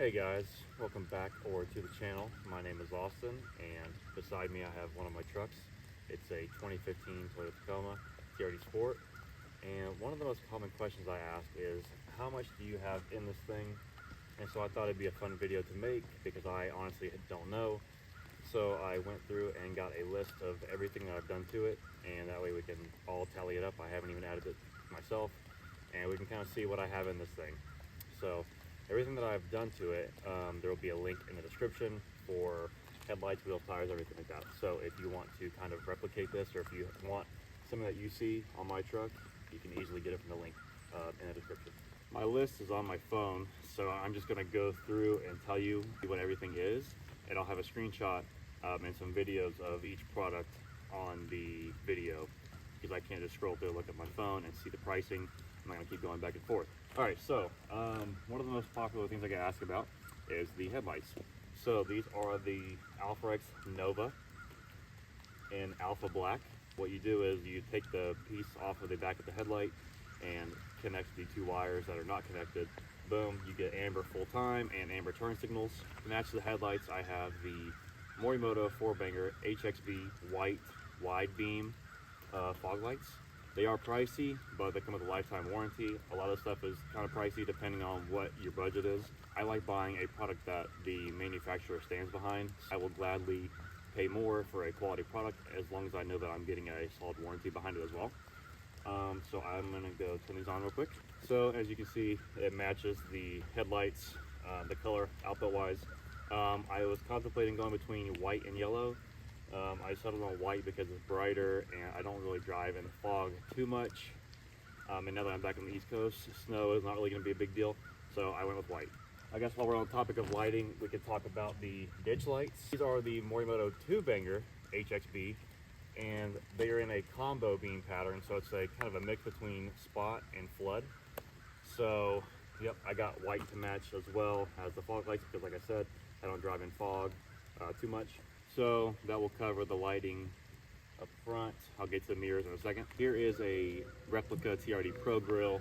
Hey guys, welcome back over to the channel. My name is Austin, and beside me I have one of my trucks. It's a 2015 Toyota Tacoma TRD Sport, and one of the most common questions I ask is, how much do you have in this thing? And so I thought it'd be a fun video to make because I honestly don't know. So I went through and got a list of everything that I've done to it, and that way we can all tally it up. I haven't even added it myself, and we can kind of see what I have in this thing. So everything that I've done to it, there will be a link in the description for headlights, wheel, tires, everything like that. So if you want to kind of replicate this, or if you want something that you see on my truck, you can easily get it from the link in the description. My list is on my phone, so I'm just gonna go through and tell you what everything is, and I'll have a screenshot and some videos of each product on the video, because I can't just scroll through, look at my phone and see the pricing. I'm not gonna keep going back and forth. All right, so one of the most popular things I get asked about is the headlights. So these are the Alpha Nova in Alpha Black. What you do is you take the piece off of the back of the headlight and connect the two wires that are not connected. Boom, you get amber full time and amber turn signals. To match the headlights, I have the Morimoto 4-banger HXB white wide beam fog lights. They are pricey, but they come with a lifetime warranty. A lot of stuff is kind of pricey depending on what your budget is. I like buying a product that the manufacturer stands behind. I will gladly pay more for a quality product as long as I know that I'm getting a solid warranty behind it as well. So I'm gonna go turn these on real quick. So as you can see, it matches the headlights, the color output wise. I was contemplating going between white and yellow. I settled on white because it's brighter and I don't really drive in the fog too much. And now that I'm back on the East Coast, snow is not really going to be a big deal, so I went with white. I guess while we're on the topic of lighting, we could talk about the ditch lights. These are the Morimoto 2-banger HXB, and they are in a combo beam pattern, so it's a kind of a mix between spot and flood. So, yep, I got white to match as well as the fog lights because, like I said, I don't drive in fog too much. So that will cover the lighting up front. I'll get to the mirrors in a second. Here is a replica TRD PRO grill.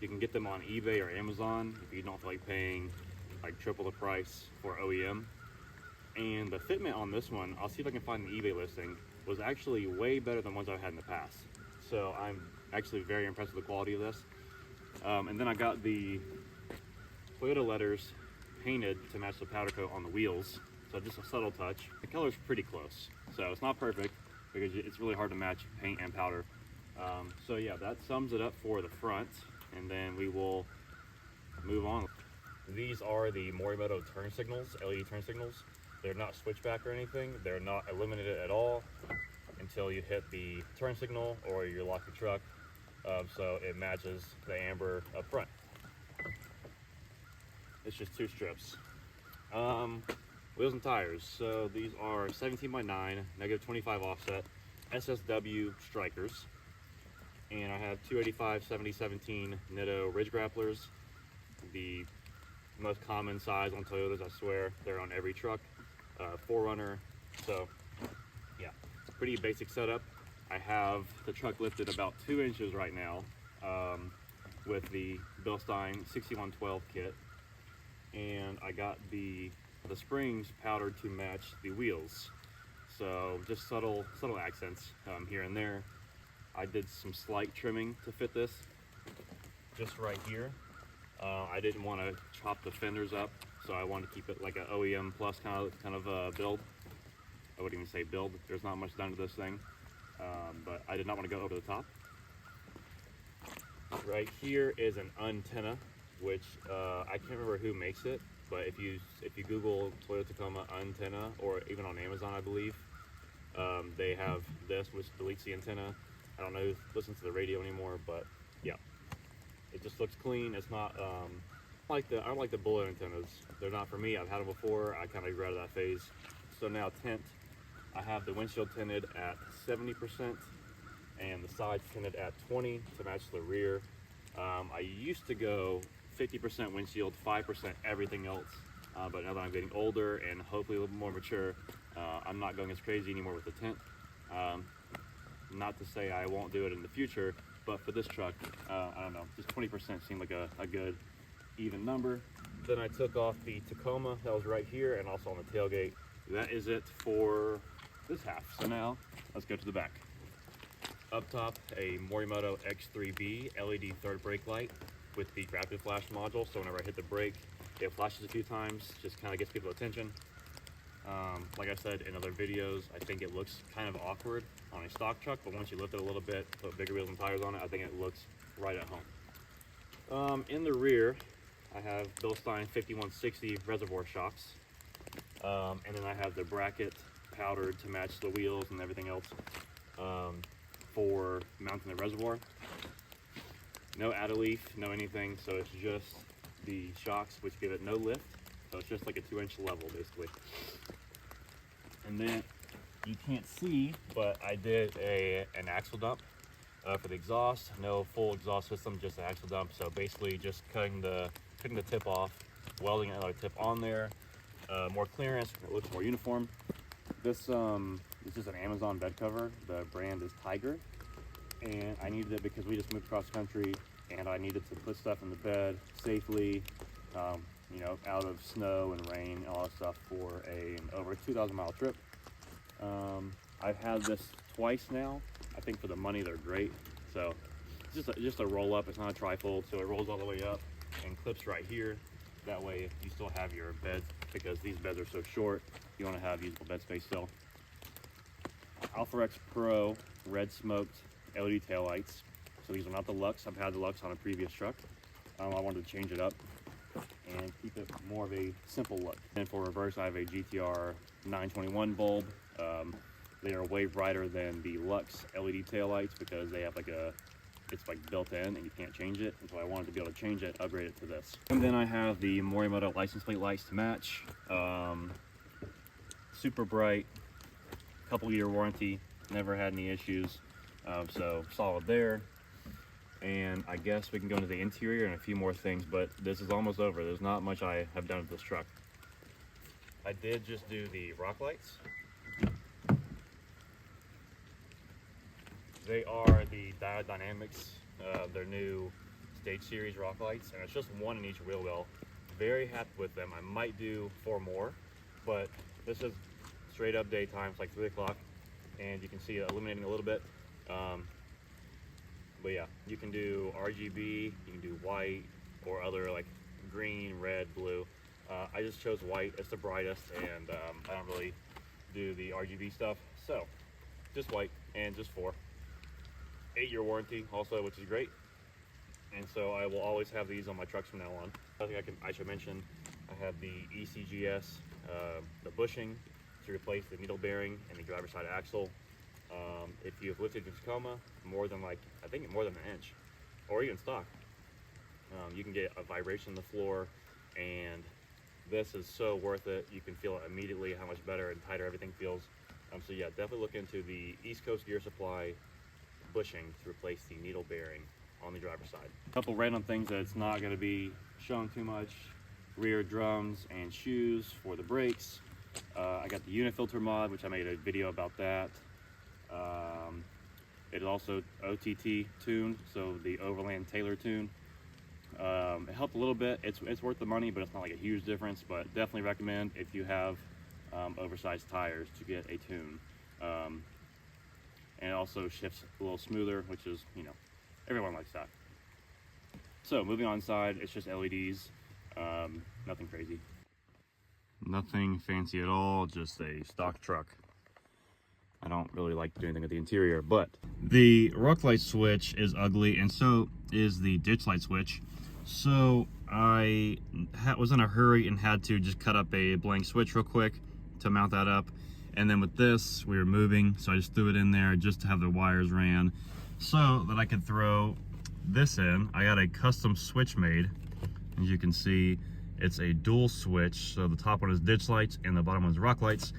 You can get them on eBay or Amazon if you don't feel like paying like triple the price for OEM. And the fitment on this one, I'll see if I can find the eBay listing, was actually way better than ones I've had in the past. So I'm actually very impressed with the quality of this. And then I got the Toyota letters painted to match the powder coat on the wheels. So just a subtle touch. The color's pretty close, so it's not perfect because it's really hard to match paint and powder. So yeah, that sums it up for the front, and then we will move on. These are the Morimoto turn signals, LED turn signals. They're not switchback or anything. They're not illuminated at all until you hit the turn signal or you lock your truck. So it matches the amber up front. It's just two strips. Wheels and tires. So these are 17x9, -25 offset, SSW strikers. And I have 285 7017 Nitto Ridge Grapplers. The most common size on Toyotas, I swear. They're on every truck. 4Runner. So yeah, it's a pretty basic setup. I have the truck lifted about 2 inches right now with the Bilstein 6112 kit. And I got the springs powdered to match the wheels, so just subtle accents here and there. I did some slight trimming to fit this just right here. I didn't want to chop the fenders up, so I wanted to keep it like an OEM plus kind of build. I wouldn't even say build, there's not much done to this thing, but I did not want to go over the top. Right here is an antenna, which I can't remember who makes it, but if you Google Toyota Tacoma antenna, or even on Amazon, I believe, they have this, which deletes the antenna. I don't know who listens to the radio anymore, but yeah, it just looks clean. It's not I don't like the bullet antennas. They're not for me. I've had them before. I kind of grew out of that phase. So now tint. I have the windshield tinted at 70% and the sides tinted at 20 to match the rear. I used to go 50% windshield, 5% everything else. But now that I'm getting older and hopefully a little more mature, I'm not going as crazy anymore with the tint. Not to say I won't do it in the future, but for this truck, I don't know, just 20% seemed like a good even number. Then I took off the Tacoma that was right here and also on the tailgate. That is it for this half. So now let's go to the back. Up top, a Morimoto X3B LED third brake light with the rapid flash module. So whenever I hit the brake, it flashes a few times, just kind of gets people's attention. Like I said in other videos, I think it looks kind of awkward on a stock truck, but once you lift it a little bit, put bigger wheels and tires on it, I think it looks right at home. In the rear, I have Bilstein 5160 reservoir shocks, and then I have the bracket powdered to match the wheels and everything else for mounting the reservoir. No add leaf, no anything, so it's just the shocks which give it no lift, so it's just like a 2-inch level basically. And then you can't see, but I did an axle dump for the exhaust. No full exhaust system, just an axle dump. So basically just cutting the tip off, welding another tip on there. More clearance, it looks more uniform. This is an Amazon bed cover. The brand is Tiger, and I needed it because we just moved across country and I needed to put stuff in the bed safely, you know, out of snow and rain and all that stuff for an over 2,000 mile trip. I've had this twice now. I think for the money they're great. So it's just a roll up, it's not a trifold, so it rolls all the way up and clips right here. That way you still have your bed, because these beds are so short, you want to have usable bed space still. Ecgs Pro red smoked LED taillights. So these are not the Lux. I've had the Lux on a previous truck. I wanted to change it up and keep it more of a simple look. And for reverse, I have a GTR 921 bulb. They are way brighter than the Lux LED taillights because they have it's like built in and you can't change it. And so I wanted to be able to change it, upgrade it to this. And then I have the Morimoto license plate lights to match. Super bright, couple-year warranty, never had any issues. So solid there. And I guess we can go into the interior and a few more things, but this is almost over. There's not much I have done with this truck. I did just do the rock lights. They are the Diode Dynamics, their new Stage Series rock lights, and it's just one in each wheel well. Very happy with them. I might do 4 more, but this is straight up daytime. It's like 3 o'clock, and you can see it illuminating a little bit. But yeah, you can do RGB, you can do white, or other like green, red, blue. I just chose white, it's the brightest, and I don't really do the RGB stuff, so just white and just 4. 8-year warranty also, which is great, and so I will always have these on my trucks from now on. I think I should mention I have the Ecgs, the bushing to replace the needle bearing and the driver's side axle. If you've lifted your Tacoma more than I think more than an inch, or even stock, you can get a vibration in the floor, and this is so worth it. You can feel it immediately how much better and tighter everything feels. So yeah, definitely look into the East Coast Gear Supply bushing to replace the needle bearing on the driver's side. A couple random things that it's not going to be shown too much: rear drums and shoes for the brakes. I got the Unifilter Mod, which I made a video about that. It is also OTT tuned, so the Overland Taylor tune. It helped a little bit. It's worth the money, but it's not like a huge difference. But definitely recommend if you have oversized tires to get a tune. And it also shifts a little smoother, which is, you know, everyone likes that. So moving on inside, it's just LEDs, nothing crazy. Nothing fancy at all, just a stock truck. I don't really like to do anything with the interior, but the rock light switch is ugly, and so is the ditch light switch. So I was in a hurry and had to just cut up a blank switch real quick to mount that up. And then with this, we were moving, so I just threw it in there just to have the wires ran so that I could throw this in. I got a custom switch made. As you can see, it's a dual switch. So the top one is ditch lights and the bottom one is rock lights.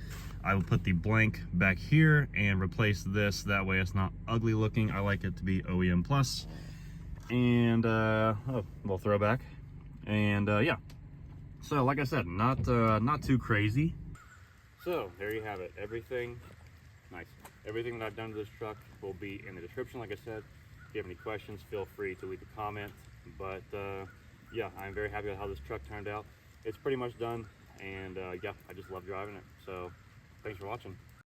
I will put the blank back here and replace this. That way it's not ugly looking. I like it to be OEM plus. And we'll throw back. And yeah. So like I said, not too crazy. So there you have it. Everything nice. Everything that I've done to this truck will be in the description. Like I said, if you have any questions, feel free to leave a comment. But yeah, I'm very happy with how this truck turned out. It's pretty much done, and yeah, I just love driving it. So thanks for watching.